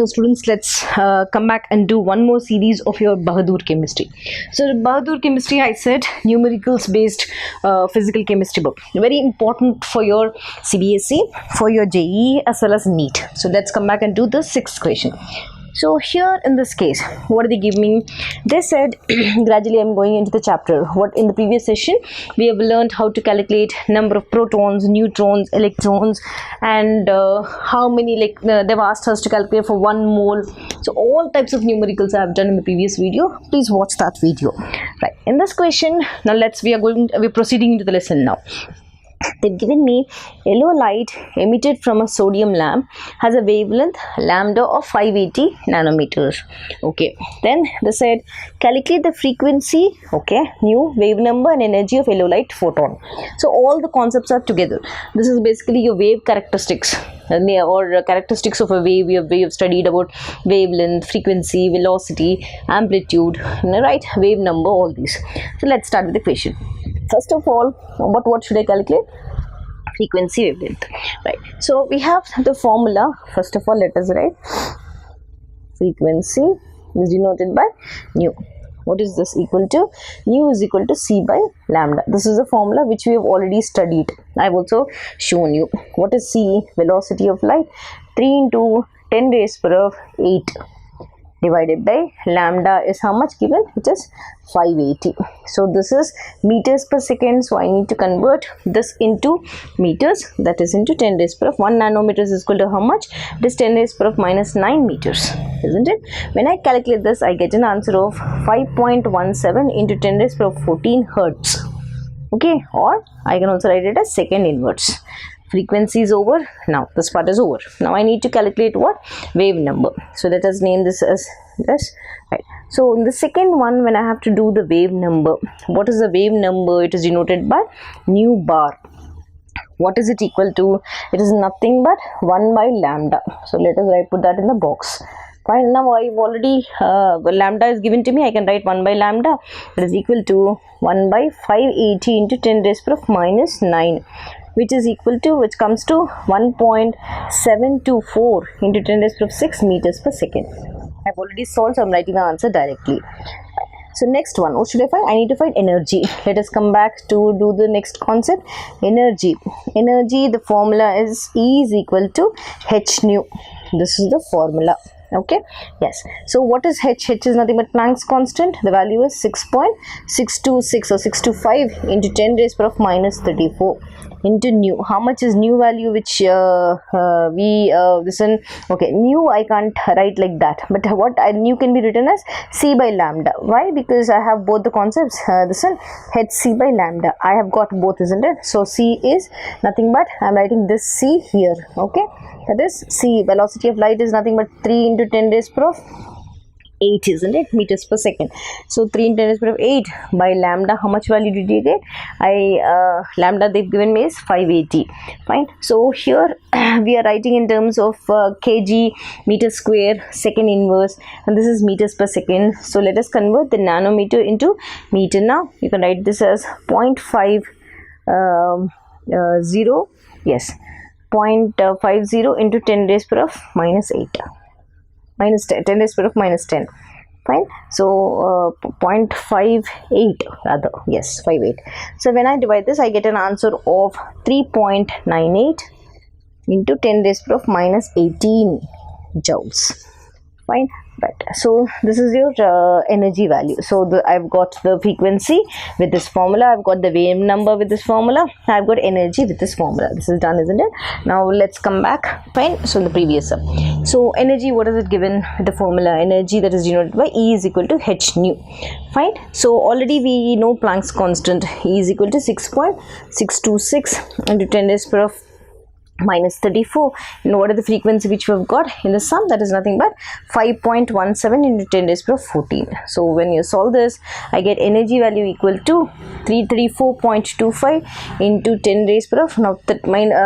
So students, let's come back and do one more series of your Bahadur chemistry. So Bahadur chemistry, I said, numericals based physical chemistry book, very important for your CBSE, for your JEE as well as NEET. So let's come back and do the sixth question. So here in this case, what they give me? They said gradually I'm going into the chapter. What in the previous session we have learned how to calculate number of protons, neutrons, electrons, and how many, like they've asked us to calculate for 1 mole. So all types of numericals I have done in the previous video. Please watch that video. Right, in this question now we're proceeding into the lesson now. They've given me yellow light emitted from a sodium lamp has a wavelength lambda of 580 nanometers. Okay, then they said calculate the frequency, okay, nu, wave number and energy of yellow light photon. So all the concepts are together. This is basically your wave characteristics or characteristics of a wave. We have studied about wavelength, frequency, velocity, amplitude, right, wave number, all these. So let's start with the question. First of all, what should I calculate? Frequency, wavelength, right? So we have the formula. First of all, let us write frequency is denoted by nu. What is this equal to? Nu is equal to C by lambda. This is a formula which we have already studied. I have also shown you. What is C? Velocity of light. 3 into 10 raised power of 8 divided by lambda is how much given? It is 580. So this is meters per second. So I need to convert this into meters. That is into 10 raised power of 1 nanometers is equal to how much? It is 10 raised power of minus 9 meters, isn't it? When I calculate this, I get an answer of 5.17 into 10 raised power of 14 hertz. Okay, or I can also write it as second inverse. Frequency is over. Now this part is over. Now I need to calculate what? Wave number. So let us name this as this. Right. So in the second one, when I have to do the wave number, what is the wave number? It is denoted by nu bar. What is it equal to? It is nothing but 1 by lambda. So let us put that in the box. Fine. Now I've already lambda is given to me. I can write 1 by lambda. That is equal to 1 by 580 into 10 raised power of minus 9. Which is equal to, which comes to 1.724 into 10 raised to 6 meters per second. I've already solved, so I'm writing the answer directly. So next one, what should I find? I need to find energy. Let us come back to do the next concept. Energy. Energy, the formula is E is equal to h nu. This is the formula. Okay, yes. So what is h? H is nothing but Planck's constant. The value is 6.626 or 625 into 10 raised power of minus 34 into nu. How much is nu value which listen, okay, nu I can't write like that, but what nu can be written as C by lambda. Why? Because I have both the concepts. This one h C by lambda. I have got both, isn't it? So C is nothing but, I'm writing this C here. Okay, that is C. Velocity of light is nothing but 3 into 10 raised power of 8, isn't it? Meters per second. So 3 into 10 raised power of 8 by lambda. How much value did you get? Lambda they've given me is 580. Fine. So here we are writing in terms of kg meter square second inverse, and this is meters per second. So let us convert the nanometer into meter. Now you can write this as 0.50 yes, 0.50 into 10 raised power of minus 8. Minus 10 raised power of minus 10. Fine. So 0.58 rather, yes, 58. So when I divide this, I get an answer of 3.98 into 10 raised power of minus 18 joules. Fine. Right. So this is your energy value. So I've got the frequency with this formula. I've got the wave number with this formula. I've got energy with this formula. This is done, isn't it? Now let's come back. Fine. So in the previous sum. So energy, what is it given with the formula? Energy that is denoted by E is equal to h nu. Fine. So already we know Planck's constant. E is equal to 6.626 into 10 raised power of minus 34. And what are the frequency which we have got in the sum? That is nothing but 5.17 into 10 raised to 14. So when you solve this, I get energy value equal to 334.25 into 10 raised to now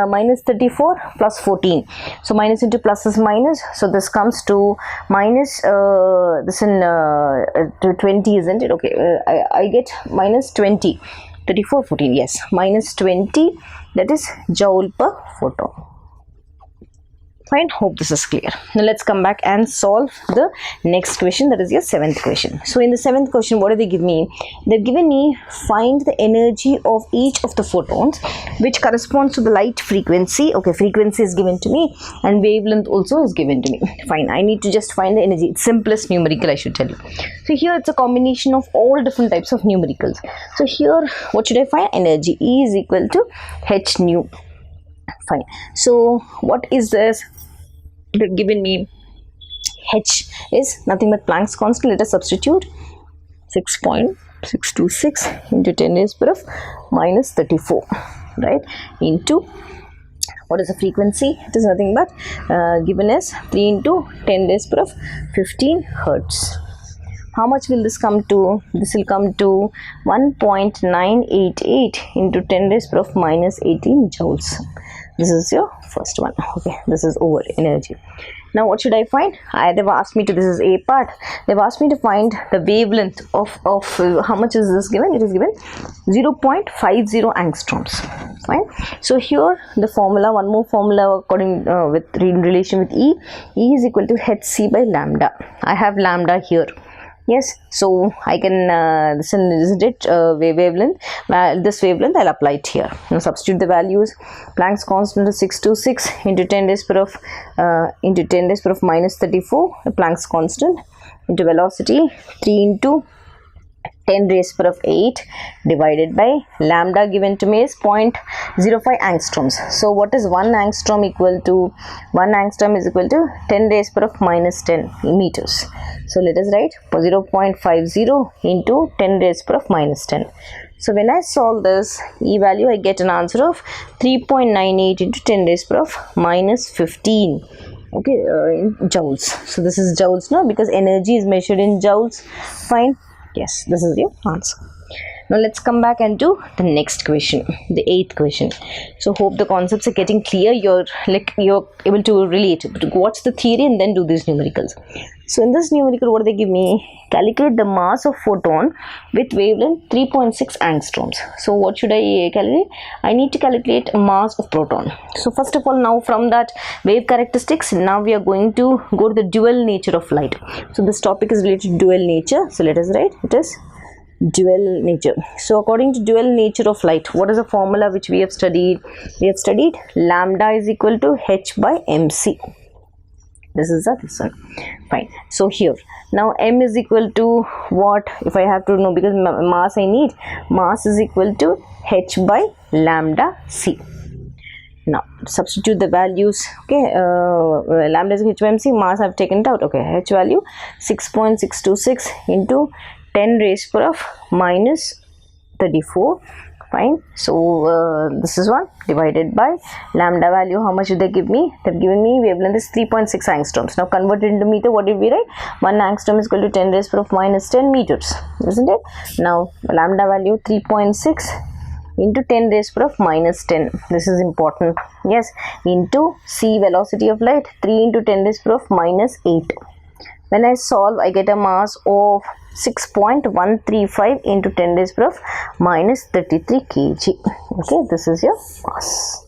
minus 34 plus 14. So minus into plus is minus. So this comes to minus this in to 20, isn't it? Okay, I get minus 20. 34, 14, yes, minus 20, that is joule per photon. Fine, hope this is clear. Now let's come back and solve the next question, that is your 7th question. So in the 7th question, what do they give me? They've given me find the energy of each of the photons which corresponds to the light frequency. Okay, frequency is given to me and wavelength also is given to me. Fine, I need to just find the energy. It's simplest numerical, I should tell you. So here it's a combination of all different types of numericals. So here what should I find? Energy. E is equal to h nu. Fine. So what is this? They've given me h is nothing but Planck's constant. Let us substitute 6.626 into 10 raised power of minus 34, right, into what is the frequency? It is nothing but given as 3 into 10 raised power of 15 hertz. How much will this come to? This will come to 1.988 into 10 raised power of minus 18 joules. This is your first one. Okay, this is over energy. Now what should I find? They've asked me to, this is A part, they've asked me to find the wavelength of how much is this given? It is given 0.50 angstroms. Fine. So here the formula, one more formula according in relation with E is equal to hc by lambda. I have lambda here. Yes, so I can isn't it wavelength? This wavelength I'll apply it here. Now substitute the values. Planck's constant is 626 into 10 raised power of minus 34. Planck's constant into velocity 3 into 10 raised power of 8 divided by lambda given to me is 0.05 angstroms. So what is 1 angstrom equal to? 1 angstrom is equal to 10 raised power of minus 10 meters. So let us write 0.50 into 10 raised power of minus 10. So when I solve this E value, I get an answer of 3.98 into 10 raised power of minus 15. Okay, in joules. So this is joules now because energy is measured in joules. Fine. Yes, this is your answer. Now let's come back and do the next question, the 8th question. So hope the concepts are getting clear. You're able to relate. Watch the theory and then do these numericals. So in this numerical, what do they give me? Calculate the mass of photon with wavelength 3.6 angstroms. So what should I calculate? I need to calculate mass of proton. So first of all, now from that wave characteristics, now we are going to go to the dual nature of light. So this topic is related to dual nature. So let us write it is dual nature. So according to dual nature of light, what is the formula which we have studied? We have studied lambda is equal to h by mc. This is this one. Fine. So here now m is equal to what? If I have to know, because mass I need, mass is equal to h by lambda c. Now substitute the values. Okay, lambda is h by mc, mass I've taken it out. Okay, h value 6.626 into 10 raised power of minus 34. Fine. So this is one divided by lambda value. How much did they give me? They've given me wavelength is 3.6 angstroms. Now converted into meter, what did we write? 1 angstrom is equal to 10 raised power of minus 10 meters, isn't it? Now lambda value 3.6 into 10 raised power of minus 10. This is important. Yes, into c velocity of light 3 into 10 raised power of minus 8. When I solve, I get a mass of 6.135 into 10 raised power of minus 33 kg. Okay, this is your mass.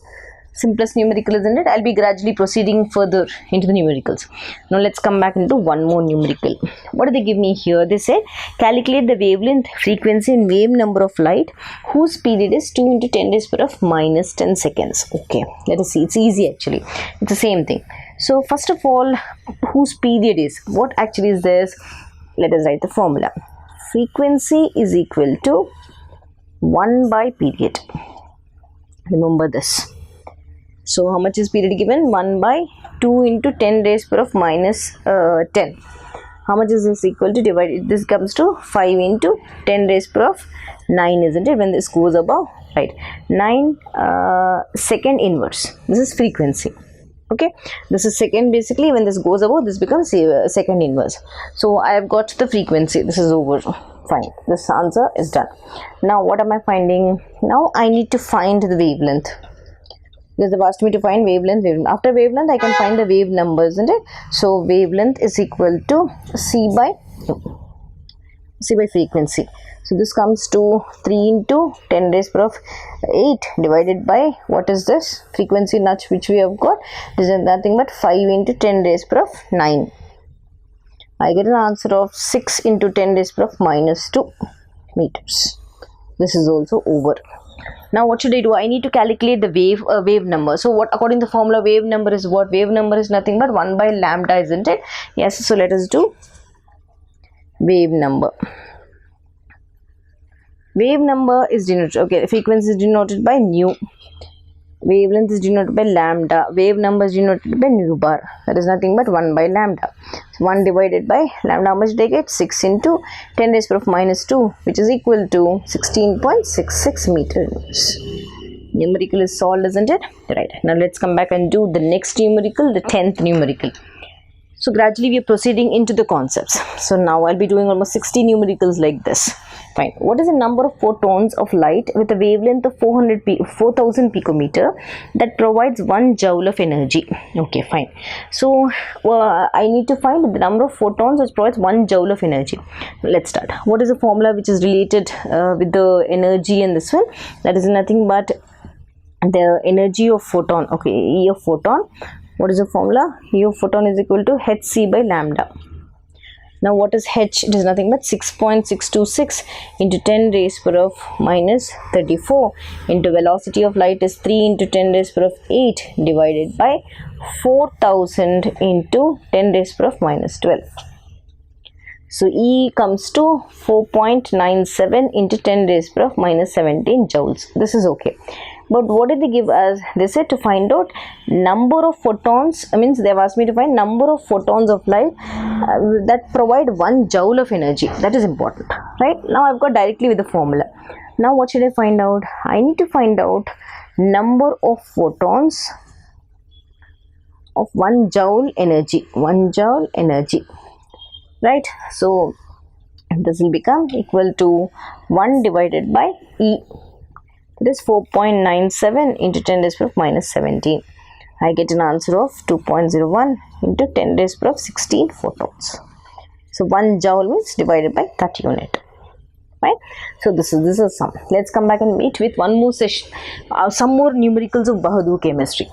Simplest numerical, isn't it? I'll be gradually proceeding further into the numericals. Now let's come back into one more numerical. What do they give me here? They say calculate the wavelength, frequency and wave number of light whose period is 2 into 10 raised power of minus 10 seconds. Okay, let us see. It's easy actually. It's the same thing. So first of all, whose period is? What actually is this? Let us write the formula. Frequency is equal to 1 by period. Remember this. So how much is period given? 1 by 2 into 10 raised power of minus 10. How much is this equal to? Divided, this comes to 5 into 10 raised power of 9, isn't it? When this goes above, right? 9 second inverse. This is frequency. Okay, this is second. Basically when this goes above, this becomes second inverse. So I have got the frequency. This is over. Fine, this answer is done. Now what am I finding? Now I need to find the wavelength, because they've asked me to find wavelength. After wavelength I can find the wave number, isn't it? So wavelength is equal to c by u. see by frequency. So this comes to 3 into 10 raised power of 8 divided by, what is this frequency notch which we have got? This is nothing but 5 into 10 raised power of 9. I get an answer of 6 into 10 raised power of minus 2 meters. This is also over. Now what should I do? I need to calculate the wave number. So what, according to the formula, wave number is what? Wave number is nothing but 1 by lambda, isn't it? Yes, so let us do wave number. Wave number is denoted, okay, frequency is denoted by nu, wavelength is denoted by lambda, wave number is denoted by nu bar. That is nothing but 1 by lambda. So 1 divided by lambda, how much did I get? 6 into 10 raised power of minus 2, which is equal to 16.66 meters. Numerical is solved, isn't it? Right. Now let's come back and do the next numerical, the 10th numerical. So gradually we are proceeding into the concepts. So now I'll be doing almost 60 numericals like this. Fine. What is the number of photons of light with a wavelength of 4000 picometer that provides 1 joule of energy? Okay, fine. So I need to find the number of photons which provides 1 joule of energy. Let's start. What is the formula which is related with the energy in this one? That is nothing but the energy of photon. Okay, E of photon. What is the formula? E of photon is equal to hc by lambda. Now what is h? It is nothing but 6.626 into 10 raised power of minus 34 into velocity of light is 3 into 10 raised power of 8 divided by 4000 into 10 raised power of minus 12. So E comes to 4.97 into 10 raised power of minus 17 joules. This is okay. But what did they give us? They said to find out number of photons. I mean, they have asked me to find number of photons of light that provide 1 joule of energy. That is important, right? Now I've got directly with the formula. Now what should I find out? I need to find out number of photons of 1 joule energy. 1 joule energy, right? So this will become equal to 1 divided by E. It is 4.97 into 10 raised power of minus 17. I get an answer of 2.01 into 10 raised power of 16 photons. So 1 joule means divided by that unit. Right? So this is a sum. Let's come back and meet with one more session. Some more numericals of Bahadur chemistry.